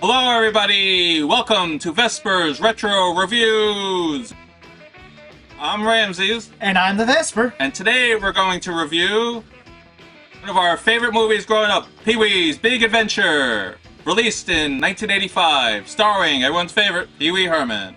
Hello everybody! Welcome to Vesper's Retro Reviews! I'm Ramses. And I'm TheVespor. And today we're going to review one of our favorite movies growing up, Pee Wee's Big Adventure! Released in 1985, starring everyone's favorite, Pee Wee Herman.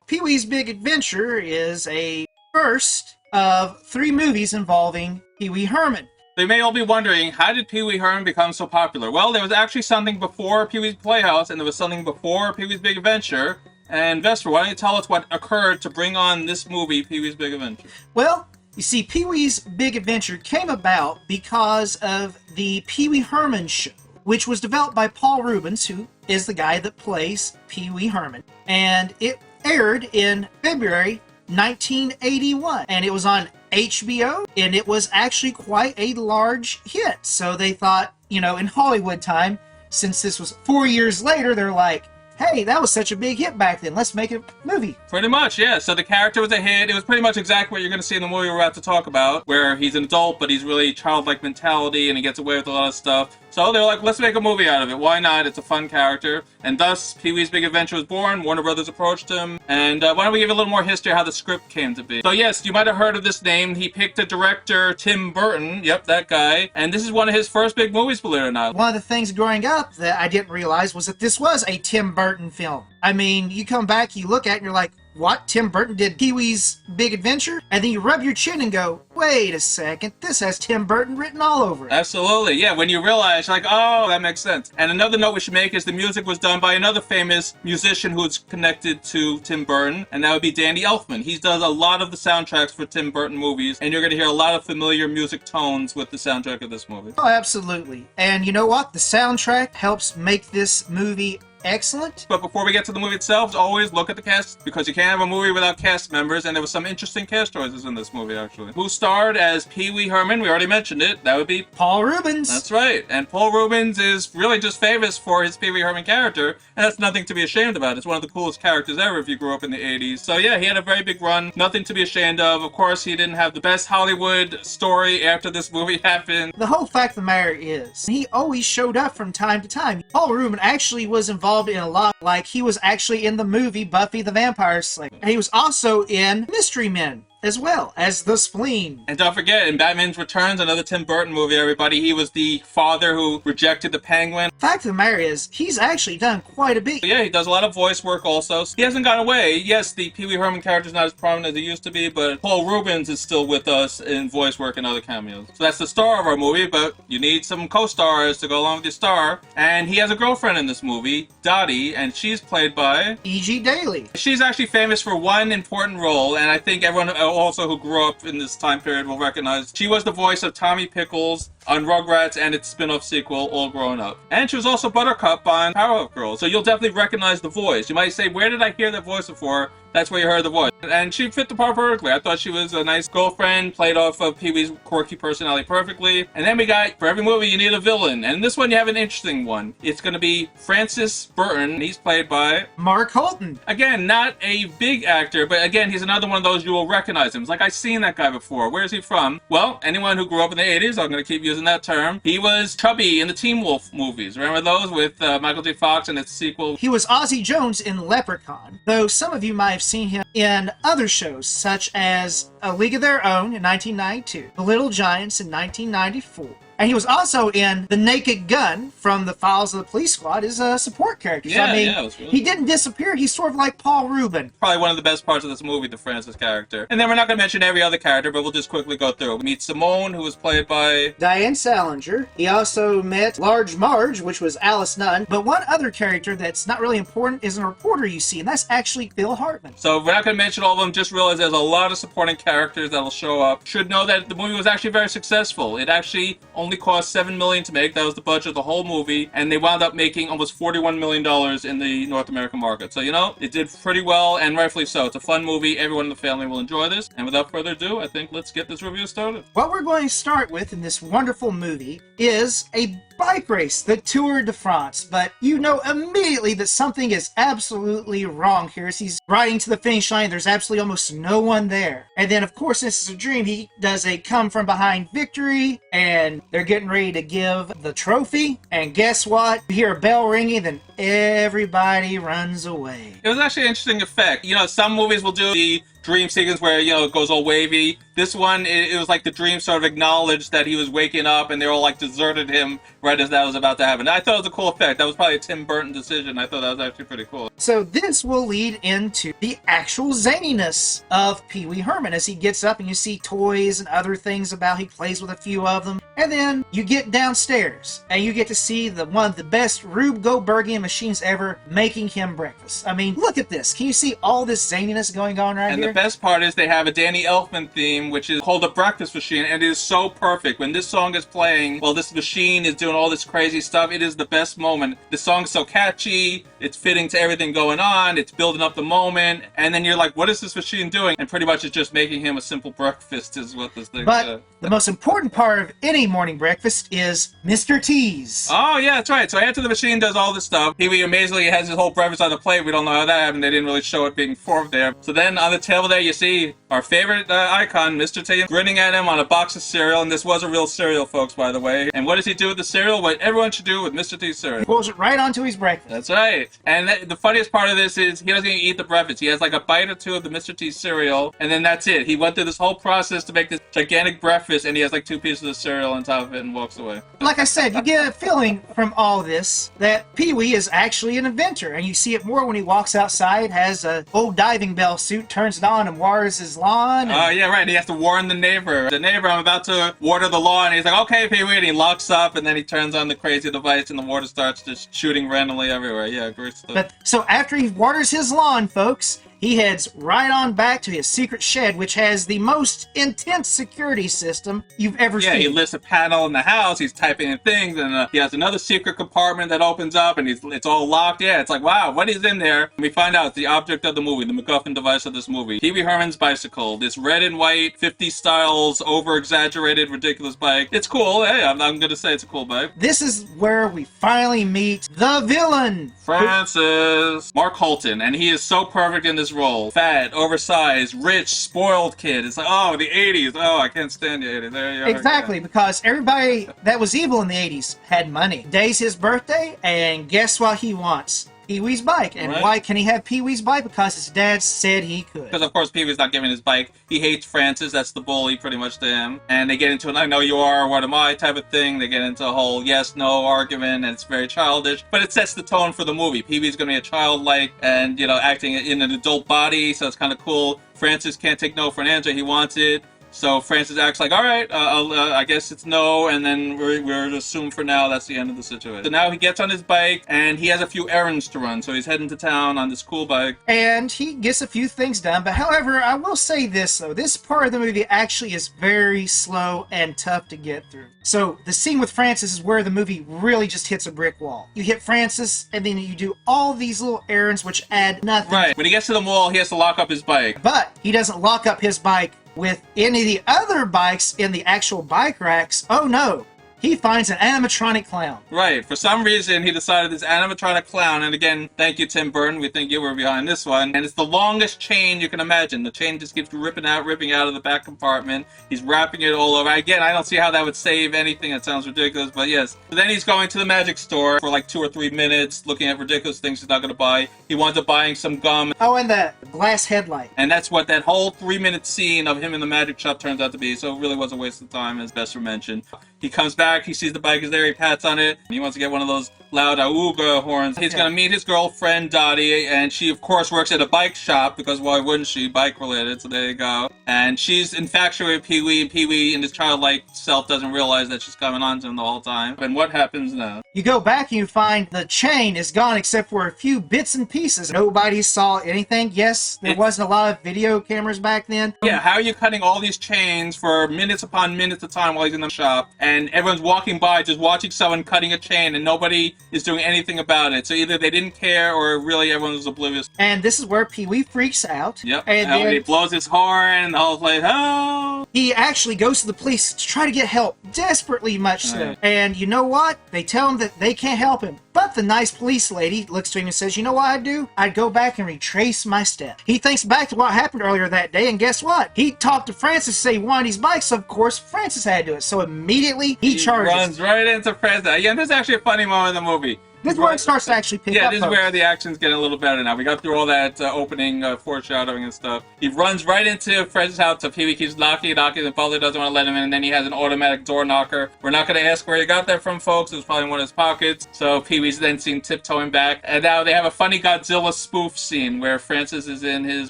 Pee Wee's Big Adventure is a first of 3 movies involving Pee Wee Herman. So you may all be wondering, how did Pee Wee Herman become so popular? Well, there was actually something before Pee Wee's Playhouse, and there was something before Pee Wee's Big Adventure. And Vespor, why don't you tell us what occurred to bring on this movie, Pee Wee's Big Adventure? Well, you see, Pee Wee's Big Adventure came about because of the Pee Wee Herman show, which was developed by Paul Reubens, who is the guy that plays Pee Wee Herman. And it aired in February 1981, and it was on HBO, and it was actually quite a large hit. So they thought, in Hollywood time, since this was 4 years later, they're like, hey, that was such a big hit back then. Let's make a movie. Pretty much, yeah. So the character was a hit. It was pretty much exactly what you're going to see in the movie we're about to talk about, where he's an adult, but he's really childlike mentality, and he gets away with a lot of stuff. So they're like, let's make a movie out of it. Why not? It's a fun character. And thus, Pee Wee's Big Adventure was born. Warner Brothers approached him. And why don't we give a little more history of how the script came to be. So yes, you might have heard of this name. He picked a director, Tim Buton. Yep, that guy. And this is one of his first big movies, believe it or not. One of the things growing up that I didn't realize was that this was a Tim Burton film. I mean, you come back, you look at it, and you're like, what? Tim Burton did Pee Wee's Big Adventure? And then you rub your chin and go, wait a second, this has Tim Burton written all over it. Absolutely, yeah. When you realize, like, oh, that makes sense. And another note we should make is the music was done by another famous musician who's connected to Tim Burton, and that would be Danny Elfman. He does a lot of the soundtracks for Tim Burton movies, and you're going to hear a lot of familiar music tones with the soundtrack of this movie. Oh, absolutely. And you know what? The soundtrack helps make this movie excellent. But before we get to the movie itself, always look at the cast, because you can't have a movie without cast members, and there was some interesting cast choices in this movie, actually. Who starred as Pee Wee Herman? We already mentioned it. That would be Paul Reubens. That's right. And Paul Reubens is really just famous for his Pee Wee Herman character, and that's nothing to be ashamed about. It's one of the coolest characters ever if you grew up in the 80s. So yeah, he had a very big run. Nothing to be ashamed of. Of course, he didn't have the best Hollywood story after this movie happened. The whole fact of the matter is, he always showed up from time to time. Paul Reubens actually was involved in a lot. Like, he was actually in the movie Buffy the Vampire Slayer. And he was also in Mystery Men, as well as The Spleen. And don't forget, in Batman Returns, another Tim Burton movie, everybody, he was the father who rejected the Penguin. Fact of the matter is, he's actually done quite a bit. Yeah, he does a lot of voice work also. He hasn't gone away. Yes, the Pee Wee Herman character is not as prominent as he used to be, but Paul Reubens is still with us in voice work and other cameos. So that's the star of our movie, but you need some co-stars to go along with your star. And he has a girlfriend in this movie, Dottie, and she's played by E.G. Daily. She's actually famous for one important role, and I think everyone also who grew up in this time period will recognize she was the voice of Tommy Pickles on Rugrats and its spin-off sequel, All Grown Up. And she was also Buttercup on Powerpuff Girls, so you'll definitely recognize the voice. You might say, where did I hear that voice before? That's where you heard the voice. And she fit the part perfectly. I thought she was a nice girlfriend, played off of Pee Wee's quirky personality perfectly. And then we got, for every movie, you need a villain. And in this one, you have an interesting one. It's going to be Francis Burton. He's played by Mark Holton. Again, not a big actor, but again, he's another one of those you will recognize him. It's like, I've seen that guy before. Where is he from? Well, anyone who grew up in the 80s, I'm going to keep using that term. He was Chubby in the Teen Wolf movies. Remember those with Michael J. Fox and its sequel? He was Ozzy Jones in Leprechaun, though some of you might have seen him in other shows, such as A League of Their Own in 1992, The Little Giants in 1994. And he was also in The Naked Gun from The Files of the Police Squad as a support character. Yeah, so, I mean, yeah, it was really he didn't disappear. He's sort of like Paul Reubens. Probably one of the best parts of this movie, the Francis character. And then we're not going to mention every other character, but we'll just quickly go through. We meet Simone, who was played by Diane Salinger. He also met Large Marge, which was Alice Nunn. But one other character that's not really important is a reporter you see, and that's actually Phil Hartman. So we're not going to mention all of them, just realize there's a lot of supporting characters that'll show up. Should know that the movie was actually very successful. It actually only cost $7 million to make. That was the budget of the whole movie, and they wound up making almost $41 million in the North American market. So, it did pretty well, and rightfully so. It's a fun movie. Everyone in the family will enjoy this. And without further ado, I think let's get this review started. What we're going to start with in this wonderful movie is a bike race, the Tour de France, but you know immediately that something is absolutely wrong here as he's riding to the finish line. There's absolutely almost no one there. And then, of course, this is a dream. He does a come from behind victory, and they're getting ready to give the trophy. And guess what? You hear a bell ringing, then everybody runs away. It was actually an interesting effect. You know, some movies will do the dream sequence where, you know, it goes all wavy. This one, it was like the dream sort of acknowledged that he was waking up and they all like deserted him right as that was about to happen. I thought it was a cool effect. That was probably a Tim Buton decision. I thought that was actually pretty cool. So this will lead into the actual zaniness of Pee Wee Herman as he gets up and you see toys and other things about. He plays with a few of them. And then you get downstairs and you get to see one of the best Rube Goldbergian machines ever making him breakfast. I mean, look at this. Can you see all this zaniness going on right here? And the best part is they have a Danny Elfman theme, which is called the breakfast machine, and it is so perfect. When this song is playing, while this machine is doing all this crazy stuff, it is the best moment. The song's so catchy, it's fitting to everything going on, it's building up the moment, and then you're like, what is this machine doing? And pretty much it's just making him a simple breakfast is what this thing is. The most important part of any morning breakfast is Mr. T's. Oh, yeah, that's right. So after the machine does all this stuff, Pee Wee amazingly has his whole breakfast on the plate. We don't know how that happened. They didn't really show it being formed there. So then on the table there, you see our favorite icon, Mr. T, grinning at him on a box of cereal. And this was a real cereal, folks, by the way. And what does he do with the cereal? What everyone should do with Mr. T's cereal. He pulls it right onto his breakfast. That's right. And the funniest part of this is he doesn't even eat the breakfast. He has like a bite or two of the Mr. T cereal, and then that's it. He went through this whole process to make this gigantic breakfast, and he has like 2 pieces of cereal on top of it and walks away. Like I said, you get a feeling from all this that Pee Wee is actually an inventor, and you see it more when he walks outside, has a old diving bell suit, turns it on, and waters his lawn. Oh, yeah, right. He has to warn the neighbor. The neighbor, I'm about to water the lawn. And he's like, okay, Pee Wee, and he locks up, and then he turns on the crazy device, and the water starts just shooting randomly everywhere. Yeah, great stuff. But so after he waters his lawn, folks, he heads right on back to his secret shed, which has the most intense security system you've ever seen. Yeah, he lifts a panel in the house, he's typing in things, and he has another secret compartment that opens up, and it's all locked. Yeah, it's like, wow, what is in there? And we find out it's the object of the movie, the MacGuffin device of this movie. Pee Wee Herman's bicycle, this red and white, 50 styles, over-exaggerated, ridiculous bike. It's cool. Hey, I'm going to say it's a cool bike. This is where we finally meet the villain, Francis. Mark Holton, and he is so perfect in this role. Fat, oversized, rich, spoiled kid. It's like, oh, the 80s. Oh, I can't stand the 80s. There you are. Exactly, because everybody that was evil in the 80s had money. Today's his birthday, and guess what he wants? Pee Wee's bike. And why can he have Pee Wee's bike? Because his dad said he could. Because, of course, Pee Wee's not giving his bike. He hates Francis. That's the bully, pretty much, to him. And they get into an I know you are, what am I type of thing. They get into a whole yes-no argument, and it's very childish. But it sets the tone for the movie. Pee Wee's going to be a childlike and, you know, acting in an adult body, so it's kind of cool. Francis can't take no for an answer. He wants it. So Francis acts like, all right, I guess it's no, and then we're assumed for now that's the end of the situation. So now he gets on his bike, and he has a few errands to run, so he's heading to town on this cool bike. And he gets a few things done, but however, I will say this, though. This part of the movie actually is very slow and tough to get through. So the scene with Francis is where the movie really just hits a brick wall. You hit Francis, and then you do all these little errands which add nothing. Right. When he gets to the mall, he has to lock up his bike. But he doesn't lock up his bike with any of the other bikes in the actual bike racks. Oh no, he finds an animatronic clown. Right. For some reason, he decided this animatronic clown, and again, thank you, Tim Buton. We think you were behind this one. And it's the longest chain you can imagine. The chain just keeps ripping out of the back compartment. He's wrapping it all over. Again, I don't see how that would save anything. It sounds ridiculous, but yes. So then he's going to the magic store for like 2 or 3 minutes, looking at ridiculous things he's not going to buy. He winds up buying some gum. Oh, and the glass headlight. And that's what that whole 3-minute scene of him in the magic shop turns out to be. So it really was a waste of time, as Vespor mentioned. He comes back, he sees the bike is there, he pats on it, and he wants to get one of those loud auga horns. He's going to meet his girlfriend, Dottie, and she, of course, works at a bike shop, because why wouldn't she? Bike-related, so there you go. And she's infatuated with Pee Wee, and Pee Wee, in his childlike self, doesn't realize that she's coming on to him the whole time. And what happens now? You go back and you find the chain is gone except for a few bits and pieces. Nobody saw anything. Yes, there wasn't a lot of video cameras back then. Yeah, how are you cutting all these chains for minutes upon minutes of time while he's in the shop, and everyone's walking by just watching someone cutting a chain, and nobody is doing anything about it. So either they didn't care or really everyone was oblivious. And this is where Pee-wee freaks out. Yep. And And then he blows his horn, and the whole place, oh! he actually goes to the police to try to get help, desperately much so. Right. And you know what? They tell him that they can't help him. But the nice police lady looks to him and says, you know what I'd do? I'd go back and retrace my steps. He thinks back to what happened earlier that day, and guess what? He talked to Francis to say he wanted his bike, so of course Francis had to do it. So immediately he charges. Runs right into Francis. Yeah, this is actually a funny moment in the movie. This is where it starts to actually pick up. Yeah, this is folks. where the action's getting a little better now. We got through all that opening foreshadowing and stuff. He runs right into Fred's house, so Pee-wee keeps knocking, the butler doesn't want to let him in, and then he has an automatic door knocker. We're not going to ask where he got that from, folks. It was probably in one of his pockets. So Pee-wee's then seen tiptoeing back, and now they have a funny Godzilla spoof scene where Francis is in his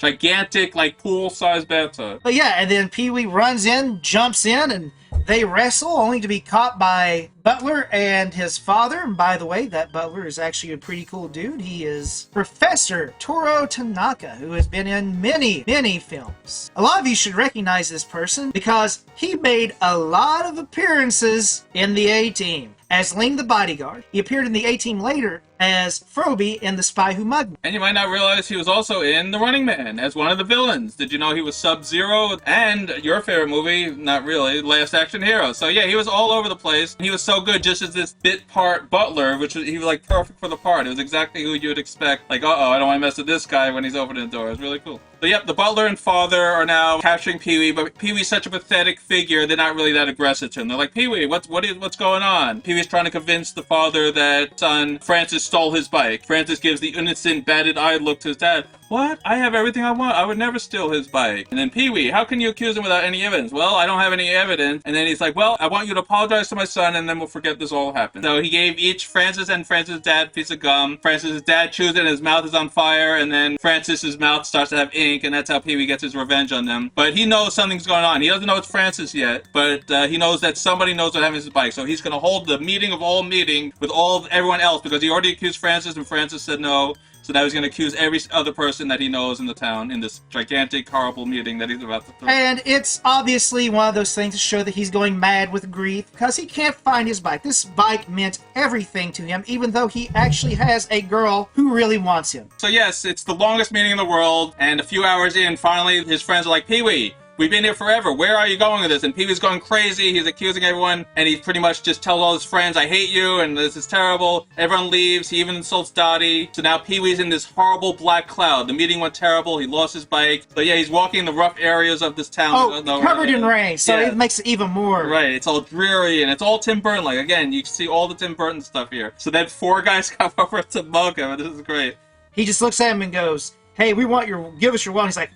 gigantic, pool-sized bathtub. But yeah, and then Pee-wee runs in, jumps in, and they wrestle, only to be caught by Butler and his father. And by the way, that Butler is actually a pretty cool dude. He is Professor Toro Tanaka, who has been in many, many films. A lot of you should recognize this person because he made a lot of appearances in the A-Team. As Ling the Bodyguard, he appeared in the A-Team later as Froby in The Spy Who Mugged Me. And you might not realize he was also in The Running Man as one of the villains. Did you know he was Sub-Zero? And your favorite movie, not really, Last Action Hero. So yeah, he was all over the place. He was so good just as this bit part butler, he was perfect for the part. It was exactly who you'd expect. Uh-oh, I don't want to mess with this guy when he's opening the door. It was really cool. So yep, the butler and father are now capturing Pee-wee, but Pee-wee's such a pathetic figure, they're not really that aggressive to him. They're like, Pee-wee, what's going on? Pee-wee's trying to convince the father that son Francis stole his bike. Francis gives the innocent, batted-eyed look to his dad. What? I have everything I want. I would never steal his bike. And then Pee-wee, how can you accuse him without any evidence? Well, I don't have any evidence. And then he's like, well, I want you to apologize to my son, and then we'll forget this all happened. So he gave each Francis and Francis' dad a piece of gum. Francis' dad chews it, and his mouth is on fire, and then Francis' mouth starts to have ink, and that's how Pee-wee gets his revenge on them. But he knows something's going on. He doesn't know it's Francis yet, but he knows that somebody knows what happened to his bike. So he's going to hold the meeting of all meeting with everyone else, because he already accused Francis, and Francis said no. So now he's going to accuse every other person that he knows in the town in this gigantic, horrible meeting that he's about to throw. And it's obviously one of those things to show that he's going mad with grief because he can't find his bike. This bike meant everything to him, even though he actually has a girl who really wants him. So yes, it's the longest meeting in the world, and a few hours in, finally his friends are like, Pee-wee, we've been here forever. Where are you going with this? And Pee-wee's going crazy. He's accusing everyone, and he pretty much just tells all his friends, I hate you, and this is terrible. Everyone leaves. He even insults Dottie. So now Pee-wee's in this horrible black cloud. The meeting went terrible. He lost his bike. So yeah, he's walking in the rough areas of this town. Oh, covered in rain, so yeah. it makes it even more. Right, it's all dreary, and it's all Tim Burton. Again, you can see all the Tim Burton stuff here. So then 4 guys come over to mug him, and this is great. He just looks at him and goes, hey, give us your wallet. He's like,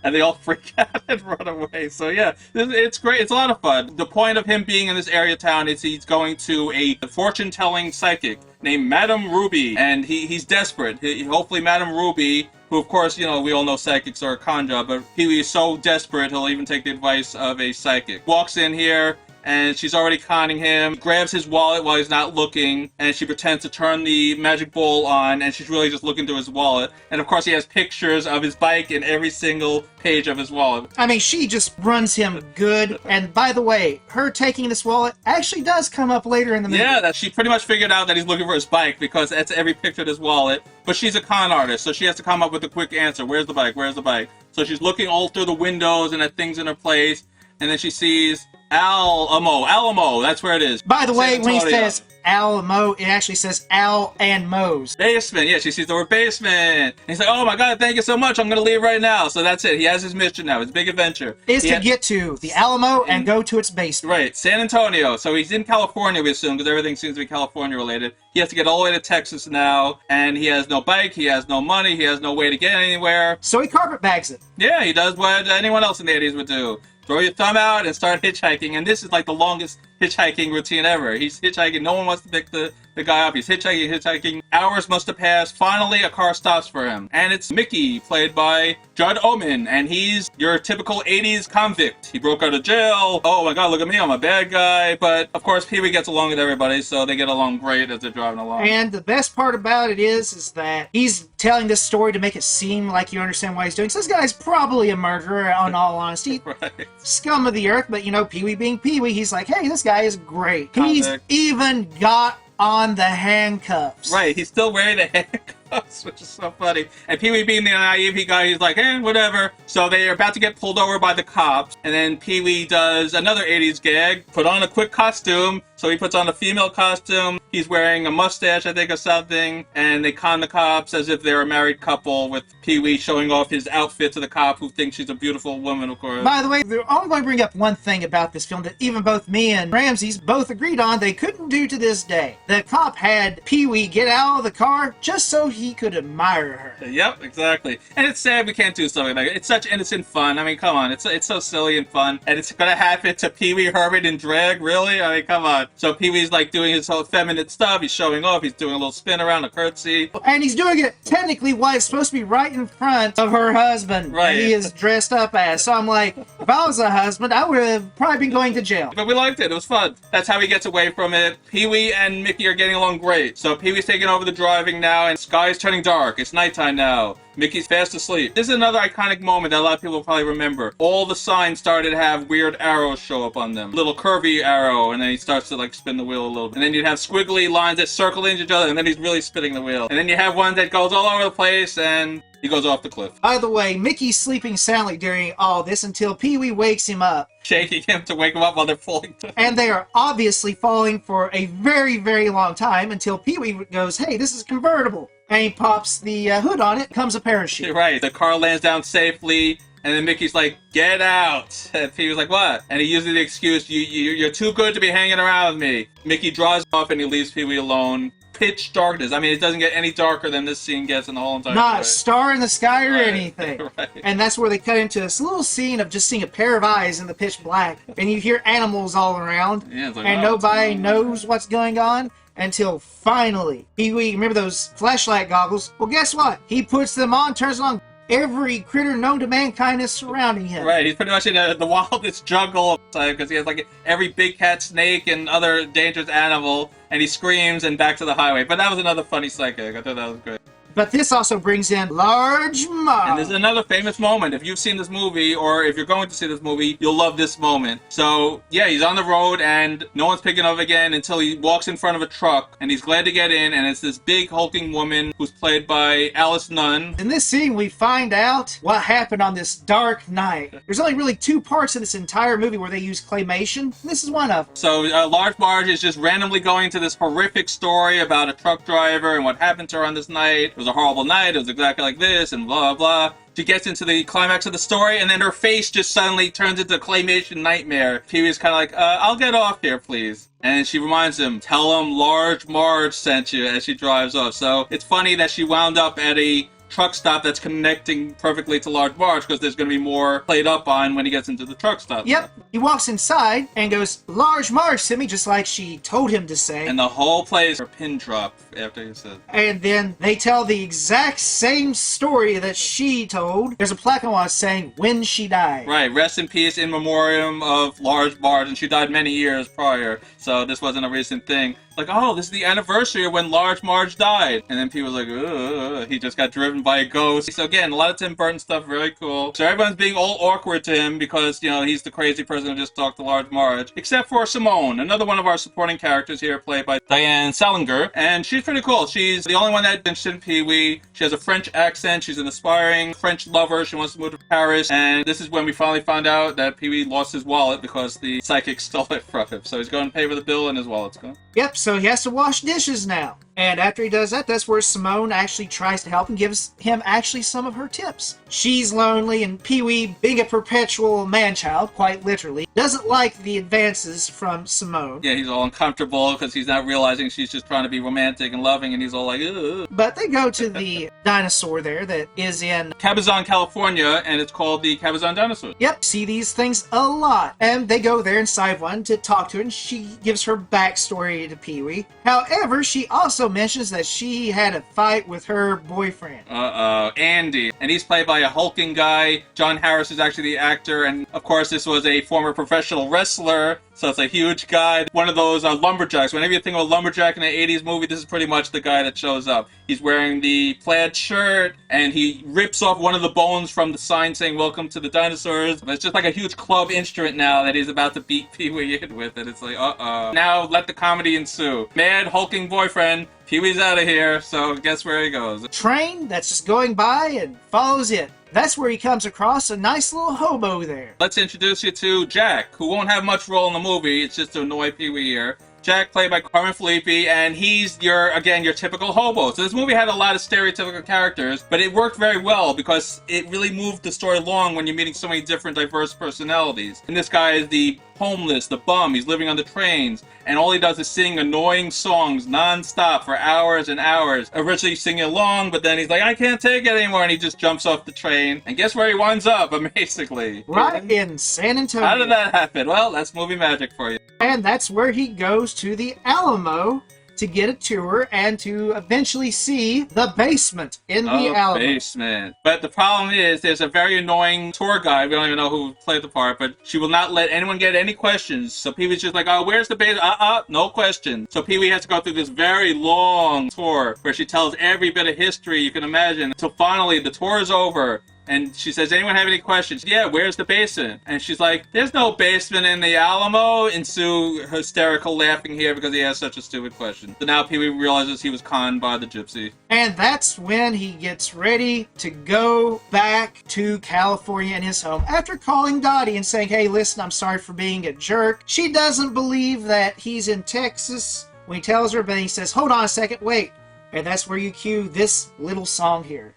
and they all freak out and run away. So yeah, it's great. It's a lot of fun. The point of him being in this area town is he's going to a fortune-telling psychic named Madame Ruby, and he's desperate. Hopefully Madame Ruby, who of course, we all know psychics are a con job, but he is so desperate he'll even take the advice of a psychic. Walks in here, and she's already conning him, grabs his wallet while he's not looking, and she pretends to turn the magic bowl on, and she's really just looking through his wallet. And of course he has pictures of his bike in every single page of his wallet. I mean, she just runs him good. And by the way, her taking this wallet actually does come up later in the movie. Yeah, that she pretty much figured out that he's looking for his bike because that's every picture of his wallet. But she's a con artist, so she has to come up with a quick answer. Where's the bike? Where's the bike? So she's looking all through the windows and at things in her place, and then she sees Alamo, that's where it is. By the way, when he says Alamo, it actually says Al and Mo's. Basement, yeah, she sees the word basement. And he's like, oh my god, thank you so much, I'm gonna leave right now. So that's it, he has his mission now, his big adventure. Is to get to the Alamo and go to its basement. Right, San Antonio. So he's in California, we assume, because everything seems to be California related. He has to get all the way to Texas now, and he has no bike, he has no money, he has no way to get anywhere. So he carpetbags it. Yeah, he does what anyone else in the 80s would do. Throw your thumb out and start hitchhiking, and this is like the longest hitchhiking routine ever. He's hitchhiking, no one wants to pick the guy up. He's hitchhiking. Hours must have passed. Finally, a car stops for him. And it's Mickey, played by Judd Omen. And he's your typical 80s convict. He broke out of jail. Oh my god, look at me, I'm a bad guy. But, of course, Pee-wee gets along with everybody, so they get along great as they're driving along. And the best part about it is that he's telling this story to make it seem like you understand what he's doing. So this guy's probably a murderer, in all honesty. Right. Scum of the earth, but, Pee-wee being Pee-wee, he's like, hey, this guy is great. He's even got on the handcuffs. Right, he's still wearing the handcuffs, which is so funny. And Pee Wee, being the naive guy, he's like, whatever. So they're about to get pulled over by the cops, and then Pee Wee does another 80s gag, put on a quick costume. So he puts on a female costume, he's wearing a mustache, I think, or something, and they con the cops as if they're a married couple, with Pee Wee showing off his outfit to the cop, who thinks she's a beautiful woman, of course. By the way, they're only going to bring up one thing about this film that even both me and Ramses both agreed on they couldn't do to this day. The cop had Pee Wee get out of the car just so he could admire her. Yep, exactly. And it's sad we can't do something like it. It's such innocent fun. I mean, come on. It's so silly and fun. And it's going to happen to Pee Wee Herman in drag, really? I mean, come on. So Pee Wee's like doing his whole feminine stuff. He's showing off. He's doing a little spin around, a curtsy. And he's doing it technically while it's supposed to be right in front of her husband. Right. He is dressed up as. So I'm like, if I was a husband, I would have probably been going to jail. But we liked it. It was fun. That's how he gets away from it. Pee Wee and Mickey are getting along great. So Pee Wee's taking over the driving now, and sky is turning dark. It's nighttime now. Mickey's fast asleep. This is another iconic moment that a lot of people will probably remember. All the signs started to have weird arrows show up on them. Little curvy arrow, and then he starts to like spin the wheel a little bit. And then you'd have squiggly lines that circle into each other, and then he's really spinning the wheel. And then you have one that goes all over the place, and he goes off the cliff. By the way, Mickey's sleeping soundly during all this until Pee Wee wakes him up. Shaking him to wake him up while they're falling down. And they are obviously falling for a very, very long time until Pee Wee goes, hey, this is convertible. And he pops the hood on it, comes a parachute. Right, the car lands down safely, and then Mickey's like, get out! And Pee Wee's like, what? And he uses the excuse, you're too good to be hanging around with me. Mickey draws off and he leaves Pee Wee alone. Pitch darkness. I mean, it doesn't get any darker than this scene gets in the whole entire Not story. a star in the sky or anything. Right. And that's where they cut into this little scene of just seeing a pair of eyes in the pitch black. And you hear animals all around. Yeah, it's like, and oh, nobody knows what's going on until finally, Pee Wee, remember those flashlight goggles? Well, guess what? He puts them on, turns on. Every critter known to mankind is surrounding him. Right, he's pretty much in the wildest jungle because he has like every big cat, snake, and other dangerous animal, and he screams and back to the highway. But that was another funny sidekick. I thought that was great. But this also brings in Large Marge. And there's another famous moment. If you've seen this movie, or if you're going to see this movie, you'll love this moment. So, yeah, he's on the road, and no one's picking up again until he walks in front of a truck, and he's glad to get in, and it's this big, hulking woman who's played by Alice Nunn. In this scene, we find out what happened on this dark night. There's only really two parts of this entire movie where they use claymation. This is one of them. So, Large Marge is just randomly going to this horrific story about a truck driver and what happened to her on this night. It was a horrible night, it was exactly like this, and blah, blah. She gets into the climax of the story, and then her face just suddenly turns into a claymation nightmare. Pee Wee's kind of like, I'll get off here, please. And she reminds him, tell him Large Marge sent you, as she drives off. So it's funny that she wound up at a truck stop that's connecting perfectly to Large Marge, because there's going to be more played up on when he gets into the truck stop. Yep. He walks inside and goes, Large Marge sent me, just like she told him to say. And the whole place, her pin drop after he said. And then they tell the exact same story that she told. There's a plaque on it saying when she died. Right, rest in peace in memoriam of Large Marge, and she died many years prior, so this wasn't a recent thing. Like, oh, this is the anniversary of when Large Marge died. And then people were like, ugh, he just got driven by a ghost. So again, a lot of Tim Burton stuff, very cool. So everyone's being all awkward to him because, you know, he's the crazy person who just talked to Large Marge. Except for Simone, another one of our supporting characters here, played by Diane Salinger. And she's pretty cool. She's the only one that's interested in Pee Wee. She has a French accent. She's an aspiring French lover. She wants to move to Paris. And this is when we finally found out that Pee Wee lost his wallet because the psychic stole it from him. So he's going to pay for the bill and his wallet's gone. Yep, so he has to wash dishes now. And after he does that, that's where Simone actually tries to help and gives him actually some of her tips. She's lonely, and Pee Wee, being a perpetual man-child, quite literally, doesn't like the advances from Simone. Yeah, he's all uncomfortable because he's not realizing she's just trying to be romantic and loving, and he's all like, ugh. But they go to the dinosaur there that is in Cabazon, California, and it's called the Cabazon Dinosaur. Yep, see these things a lot. And they go there inside one to talk to her, and she gives her backstory to Pee Wee. However, she also also mentions that she had a fight with her boyfriend. Andy. And he's played by a hulking guy. John Harris is actually the actor, and of course this was a former professional wrestler, so it's a huge guy. One of those lumberjacks. Whenever you think of a lumberjack in an 80s movie, this is pretty much the guy that shows up. He's wearing the plaid shirt, and he rips off one of the bones from the sign saying, "Welcome to the dinosaurs." But it's just like a huge club instrument now that he's about to beat Pee-wee in with, and it's like, Now let the comedy ensue. Mad hulking boyfriend. Pee-wee's out of here, so guess where he goes. Train that's just going by and follows it. That's where he comes across a nice little hobo there. Let's introduce you to Jack, who won't have much role in the movie. It's just to annoy Pee-wee here. Jack, played by Carmen Felipe, and he's your typical hobo. So this movie had a lot of stereotypical characters, but it worked very well because it really moved the story along when you're meeting so many different, diverse personalities. And this guy is the homeless, the bum. He's living on the trains, and all he does is sing annoying songs non-stop for hours and hours. Originally singing along, but then he's like, "I can't take it anymore," and he just jumps off the train. And guess where he winds up, basically? Right in San Antonio. How did that happen? Well, that's movie magic for you. And that's where he goes to the Alamo to get a tour and to eventually see the basement in the Alamo. Basement. But the problem is, there's a very annoying tour guide. We don't even know who played the part, but she will not let anyone get any questions. So Pee-wee's just like, "Oh, where's the basement?" No question. So Pee-wee has to go through this very long tour where she tells every bit of history you can imagine. So finally, the tour is over. And she says, "Anyone have any questions?" "Yeah, where's the basement?" And she's like, "There's no basement in the Alamo." And Sue, hysterical laughing here because he has such a stupid question. So now Pee-wee realizes he was conned by the gypsy. And that's when he gets ready to go back to California in his home after calling Dottie and saying, "Hey, listen, I'm sorry for being a jerk." She doesn't believe that he's in Texas when he tells her, but he says, "Hold on a second, wait." And that's where you cue this little song here.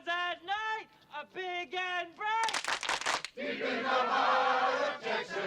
At night, a big and bright. Deep in the heart of Texas.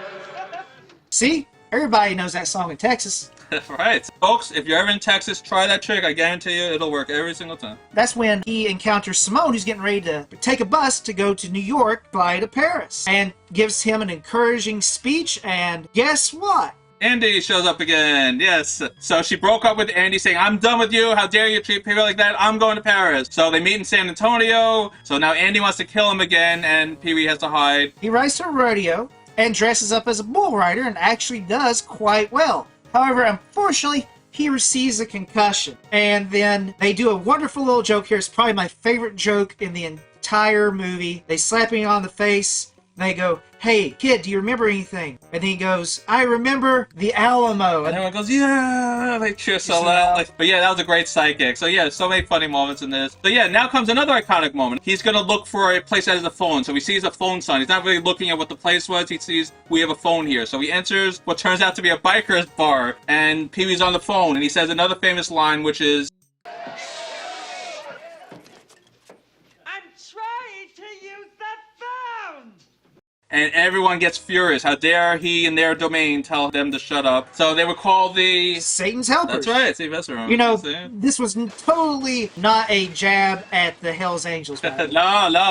See? Everybody knows that song in Texas. Right. Folks, if you're ever in Texas, try that trick. I guarantee you it'll work every single time. That's when he encounters Simone, who's getting ready to take a bus to go to New York, fly to Paris, and gives him an encouraging speech, and guess what? Andy shows up again. Yes. So she broke up with Andy saying, "I'm done with you. How dare you treat people like that? I'm going to Paris." So they meet in San Antonio. So now Andy wants to kill him again, and Pee-wee has to hide. He rides to a rodeo and dresses up as a bull rider and actually does quite well. However, unfortunately, he receives a concussion. And then they do a wonderful little joke here. It's probably my favorite joke in the entire movie. They slap him on the face. They go, "Hey, kid, do you remember anything?" And he goes, "I remember the Alamo." And everyone goes, "Yeah!" They cheer so loud. But yeah, that was a great sidekick. So yeah, so many funny moments in this. So yeah, now comes another iconic moment. He's going to look for a place that has a phone. So he sees a phone sign. He's not really looking at what the place was. He sees, "We have a phone here." So he enters what turns out to be a biker's bar. And Pee-wee's on the phone. And he says another famous line, which is, I'm trying to use the phone. and everyone gets furious. How dare he in their domain tell them to shut up? So they were called the Satan's Helpers. That's right, TheVepsor. You know, this was totally not a jab at the Hells Angels. No,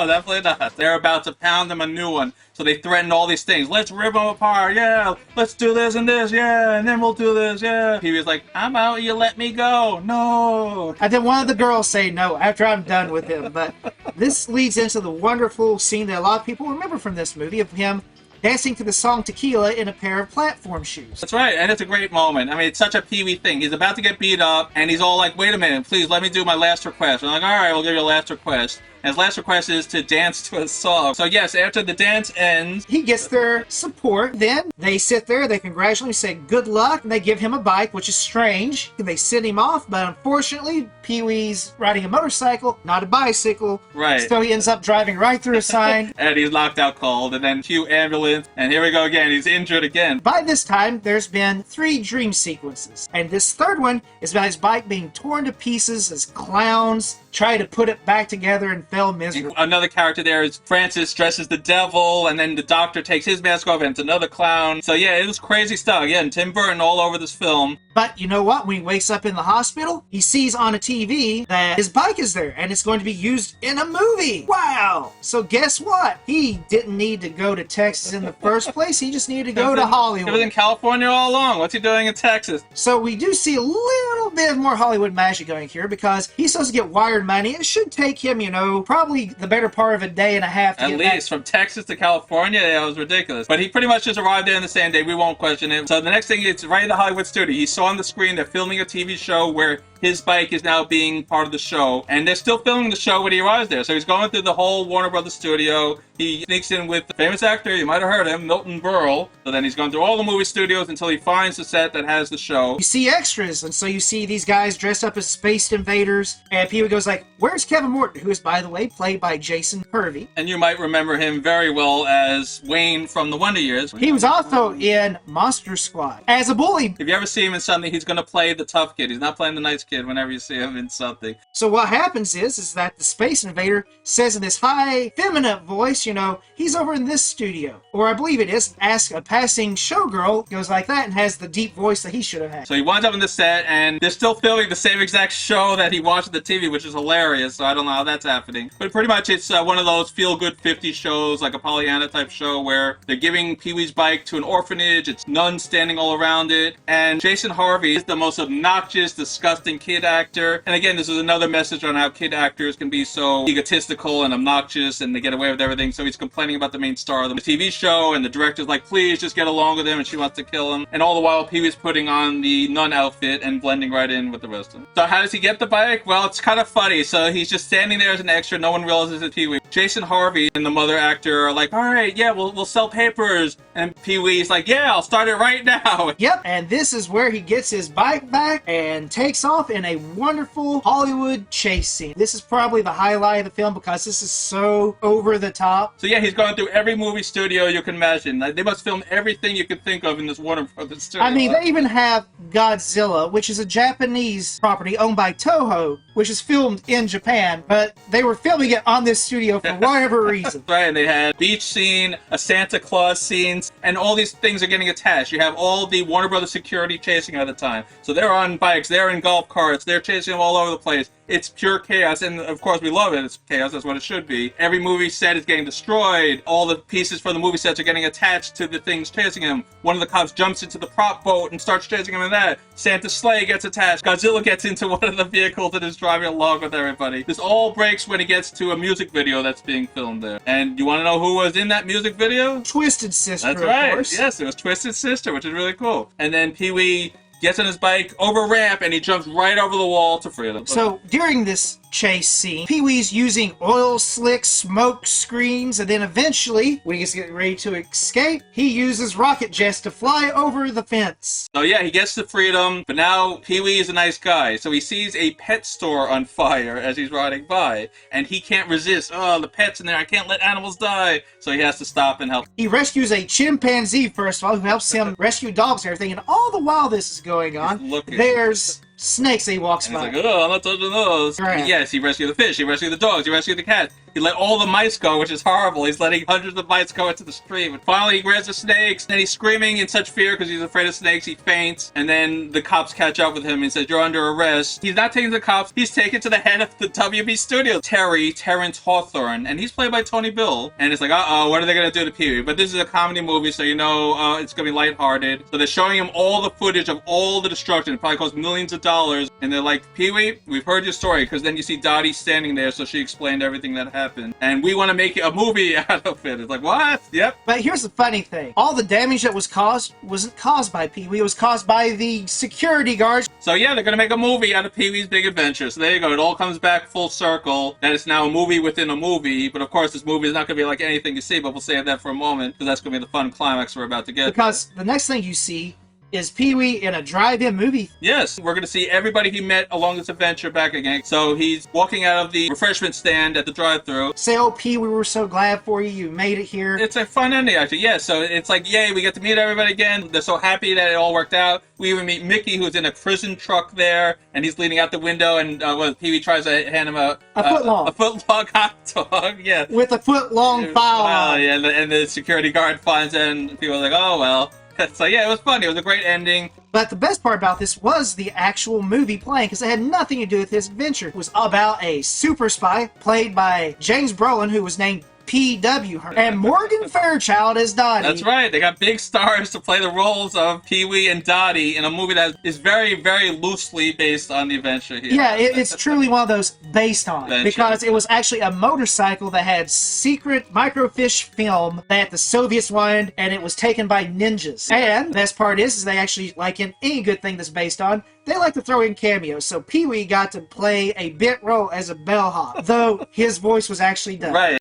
definitely not. They're about to pound them a new one. So they threatened all these things. "Let's rip them apart, yeah. Let's do this and this, yeah. And then we'll do this, yeah." He was like, "I'm out, you let me go." No. And then one of the girls say no after I'm done with him. But this leads into the wonderful scene that a lot of people remember from this movie of him dancing to the song Tequila in a pair of platform shoes. That's right, and it's a great moment. I mean, it's such a Pee-wee thing. He's about to get beat up, and he's all like, "Wait a minute, please let me do my last request." I'm like, "All right, we'll give you a last request." And his last request is to dance to a song. So yes, after the dance ends, he gets their support. Then they sit there, they congratulate him, say good luck, and they give him a bike, which is strange. They send him off, but unfortunately, Pee-wee's riding a motorcycle, not a bicycle. Right. So he ends up driving right through a sign. And he's knocked out cold, and then cue ambulance, and here we go again. He's injured again. By this time, there's been 3 dream sequences, and this third one is about his bike being torn to pieces as clowns try to put it back together and fell miserably. Another character there is Francis dresses the devil, and then the doctor takes his mask off and it's another clown. So yeah, it was crazy stuff. Again, Tim Buton all over this film. But you know what? When he wakes up in the hospital, he sees on a TV that his bike is there and it's going to be used in a movie. Wow! So guess what? He didn't need to go to Texas in the first place. He just needed to go to Hollywood. He was in California all along. What's he doing in Texas? So we do see a little little bit more Hollywood magic going here because he's supposed to get wired money. It should take him, probably the better part of a day and a half to At get least from Texas to California, yeah, it was ridiculous. But he pretty much just arrived there in the same day. We won't question it. So the next thing, it's right in the Hollywood studio. He saw on the screen they're filming a TV show where his bike is now being part of the show, and they're still filming the show when he arrives there. So he's going through the whole Warner Brothers studio. He sneaks in with the famous actor, you might have heard him, Milton Berle. So then he's going through all the movie studios until he finds the set that has the show. You see extras, and so you see these guys dressed up as space invaders, and Pee Wee goes like, "Where's Kevin Morton?" Who is, by the way, played by Jason Hervey. And you might remember him very well as Wayne from the Wonder Years. He was also in Monster Squad as a bully. If you ever see him in something, he's going to play the tough kid. He's not playing the nice kid whenever you see him in something. So what happens is that the space invader says in this high, feminine voice, he's over in this studio. Or I believe it is, ask a passing showgirl, goes like that and has the deep voice that he should have had. So he winds up in the set, and they're still filming the same exact show that he watched on the TV, which is hilarious, so I don't know how that's happening. But pretty much it's one of those feel-good 50s shows, like a Pollyanna type show, where they're giving Pee Wee's bike to an orphanage, it's nuns standing all around it, and Jason Harvey is the most obnoxious, disgusting kid actor. And again, this is another message on how kid actors can be so egotistical and obnoxious, and they get away with everything. So he's complaining about the main star of the TV show, and the director's like, please just get along with him, and she wants to kill him. And all the while, Pee Wee's putting on the nun outfit and blending right in with the rest of them. So how does he get the bike? Well, it's kind of funny. So he's just standing there as an extra. No one realizes it's Pee Wee. Jason Harvey and the mother actor are like, all right, yeah, we'll sell papers. And Pee Wee's like, yeah, I'll start it right now. Yep, and this is where he gets his bike back and takes off in a wonderful Hollywood chase scene. This is probably the highlight of the film because this is so over the top. So yeah, he's going through every movie studio you can imagine. They must film everything you could think of in this Warner Brothers studio. I mean, they even have Godzilla, which is a Japanese property owned by Toho, which is filmed in Japan, but they were filming it on this studio for whatever reason. Right, and they had beach scene, a Santa Claus scenes, and all these things are getting attached. You have all the Warner Brothers security chasing at the time. So they're on bikes, they're in golf carts, they're chasing them all over the place. It's pure chaos, and of course we love it. It's chaos, that's what it should be. Every movie set is getting destroyed. All the pieces for the movie sets are getting attached to the things chasing him. One of the cops jumps into the prop boat and starts chasing him in that. Santa's sleigh gets attached. Godzilla gets into one of the vehicles that is driving along with everybody. This all breaks when he gets to a music video that's being filmed there. And you want to know who was in that music video? Twisted Sister, That's right. of course. Yes, it was Twisted Sister, which is really cool. And then Pee Wee gets on his bike over a ramp and he jumps right over the wall to freedom. So during this chase scene, Pee Wee's using oil slicks, smoke screens, and then eventually, when he gets getting ready to escape, he uses rocket jets to fly over the fence. So yeah, he gets to freedom, but now Pee Wee is a nice guy. So he sees a pet store on fire as he's riding by, and he can't resist. Oh, the pet's in there, I can't let animals die. So he has to stop and help. He rescues a chimpanzee, first of all, who helps him rescue dogs and everything, and all the while this is going on, there's snakes that he walks by. He's like, oh, I'm not touching those. Right. Yes, he rescued the fish, he rescued the dogs, he rescued the cats. He let all the mice go, which is horrible. He's letting hundreds of mice go into the stream. And finally, he grabs the snakes, and he's screaming in such fear because he's afraid of snakes. He faints, and then the cops catch up with him and says, you're under arrest. He's not taken to the cops. He's taken to the head of the WB studio, Terrence Hawthorne, and he's played by Tony Bill. And it's like, uh-oh, what are they going to do to Pee Wee? But this is a comedy movie, so you know it's going to be lighthearted. So they're showing him all the footage of all the destruction. It probably cost millions of dollars. And they're like, Pee Wee, we've heard your story, because then you see Dottie standing there, so she explained everything that happened. And we want to make a movie out of it. It's like, what? Yep. But here's the funny thing. All the damage that was caused wasn't caused by Pee Wee. It was caused by the security guards. So yeah, they're going to make a movie out of Pee Wee's Big Adventure. So there you go. It all comes back full circle. That it's now a movie within a movie. But of course, this movie is not going to be like anything you see, but we'll save that for a moment, because that's going to be the fun climax we're about to get. Because the next thing you see is Pee Wee in a drive-in movie. Yes, we're going to see everybody he met along this adventure back again. So he's walking out of the refreshment stand at the drive-thru. Say, oh, Pee Wee, we're so glad for you. You made it here. It's a fun ending, actually. Yeah, so it's like, yay, we get to meet everybody again. They're so happy that it all worked out. We even meet Mickey, who's in a prison truck there, and he's leaning out the window, and Pee Wee tries to hand him a foot-long hot dog, yeah. With a foot-long file. Oh, yeah, and the security guard finds it, and people are like, oh, well. So yeah, it was funny. It was a great ending. But the best part about this was the actual movie playing, because it had nothing to do with his adventure. It was about a super spy played by James Brolin, who was named P.W. Herman. And Morgan Fairchild as Dottie. That's right. They got big stars to play the roles of Pee-wee and Dottie in a movie that is very, very loosely based on the adventure here. Yeah, it's truly one of those based on. Adventure. Because it was actually a motorcycle that had secret microfiche film that the Soviets wanted, and it was taken by ninjas. And the best part is they actually, like in any good thing that's based on, they like to throw in cameos. So Pee-wee got to play a bit role as a bellhop, though his voice was actually done. Right.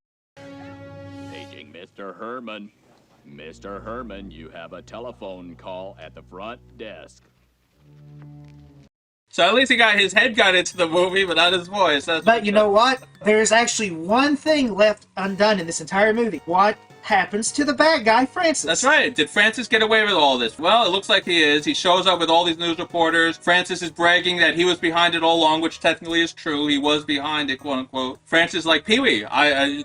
Paging Mr. Herman. Mr. Herman, you have a telephone call at the front desk. So at least his head got into the movie, but not his voice. But you know what? There's actually one thing left undone in this entire movie. What happens to the bad guy, Francis? That's right. Did Francis get away with all this? Well, it looks like he is. He shows up with all these news reporters. Francis is bragging that he was behind it all along, which technically is true. He was behind it, quote unquote. Francis is like, Pee-wee,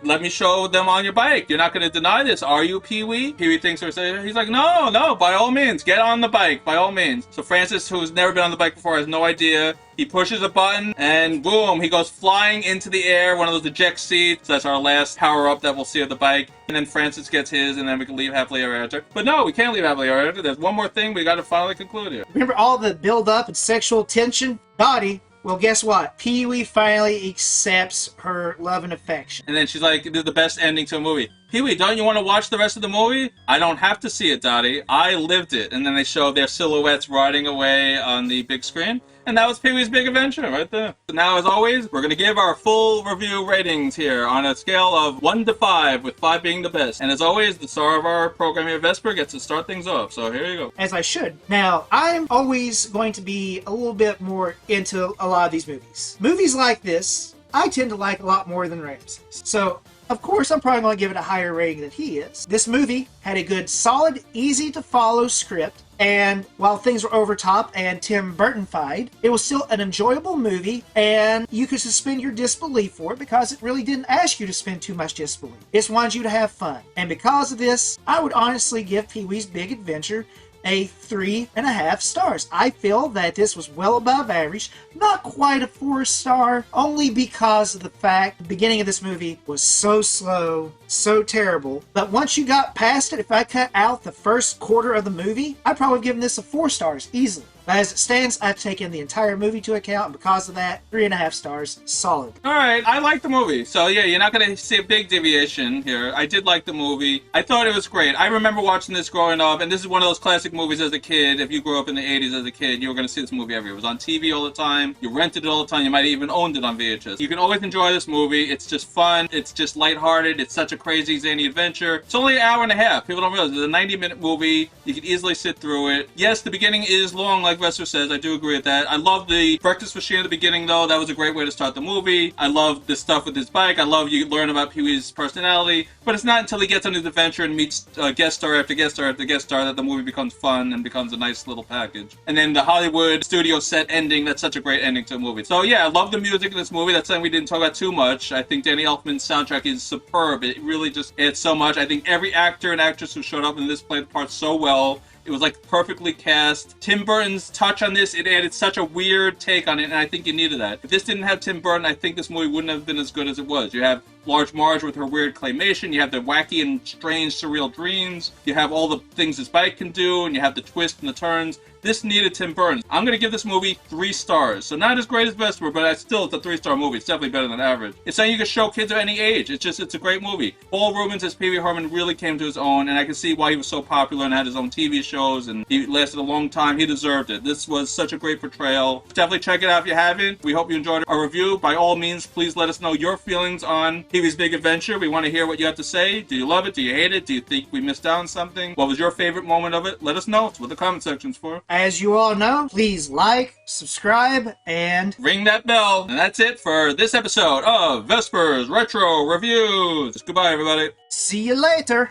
let me show them on your bike. You're not going to deny this, are you, Pee-wee? Pee-wee thinks he's like, no, by all means, get on the bike, by all means. So Francis, who's never been on the bike before, has no idea. He pushes a button, and boom, he goes flying into the air, one of those eject seats. That's our last power-up that we'll see of the bike. And then Francis gets his, and then we can leave happily ever after. But no, we can't leave happily ever after. There's one more thing we got to finally conclude here. Remember all the build-up and sexual tension? Dottie, well, guess what? Pee-wee finally accepts her love and affection. And then she's like, this is the best ending to a movie. Pee-wee, don't you want to watch the rest of the movie? I don't have to see it, Dottie. I lived it. And then they show their silhouettes riding away on the big screen. And that was Pee-wee's Big Adventure right there. So now, as always, we're going to give our full review ratings here on a scale of 1 to 5, with 5 being the best. And as always, the star of our program here, Vespor, gets to start things off. So here you go. As I should. Now, I'm always going to be a little bit more into a lot of these movies. Movies like this, I tend to like a lot more than Ramses. So, of course, I'm probably going to give it a higher rating than he is. This movie had a good, solid, easy-to-follow script, and while things were over top and Tim Buton-fied, it was still an enjoyable movie, and you could suspend your disbelief for it because it really didn't ask you to spend too much disbelief. It wanted you to have fun. And because of this, I would honestly give Pee-wee's Big Adventure a 3.5 stars. I feel that this was well above average, not quite a 4-star, only because of the fact the beginning of this movie was so slow, so terrible. But once you got past it, if I cut out the first quarter of the movie, I'd probably give this a 4 stars easily. But as it stands, I've taken the entire movie to account, and because of that, 3.5 stars, solid. Alright, I like the movie. So yeah, you're not going to see a big deviation here. I did like the movie. I thought it was great. I remember watching this growing up, and this is one of those classic movies as a kid. If you grew up in the 80s as a kid, you were going to see this movie everywhere. It was on TV all the time. You rented it all the time. You might have even owned it on VHS. You can always enjoy this movie. It's just fun. It's just lighthearted. It's such a crazy, zany adventure. It's only an hour and a half. People don't realize it's a 90-minute movie. You can easily sit through it. Yes, the beginning is long, like Vespor says. I do agree with that. I love the breakfast machine at the beginning, though. That was a great way to start the movie. I love the stuff with his bike. I love you learn about Pee-wee's personality. But it's not until he gets on his adventure and meets guest star after guest star after guest star that the movie becomes fun and becomes a nice little package. And then the Hollywood studio set ending, that's such a great ending to a movie. So yeah, I love the music in this movie. That's something we didn't talk about too much. I think Danny Elfman's soundtrack is superb. It really just adds so much. I think every actor and actress who showed up in this played the part so well. It was like perfectly cast. Tim Burton's touch on this, it added such a weird take on it, and I think you needed that. If this didn't have Tim Burton, I think this movie wouldn't have been as good as it was. You have Large Marge with her weird claymation, you have the wacky and strange surreal dreams, you have all the things this bike can do, and you have the twists and the turns. This needed Tim Burton. I'm going to give this movie 3 stars. So not as great as Vespor, but it's a 3-star movie. It's definitely better than average. It's something you can show kids of any age. It's a great movie. Paul Reubens as Pee Wee Herman really came to his own, and I can see why he was so popular and had his own TV shows, and he lasted a long time. He deserved it. This was such a great portrayal. Definitely check it out if you haven't. We hope you enjoyed our review. By all means, please let us know your feelings on Pee Wee's Big Adventure. We want to hear what you have to say. Do you love it? Do you hate it? Do you think we missed out on something? What was your favorite moment of it? Let us know. It's what the comment section's for. As you all know, please like, subscribe, and ring that bell. And that's it for this episode of Vesper's Retro Reviews. Goodbye, everybody. see you later.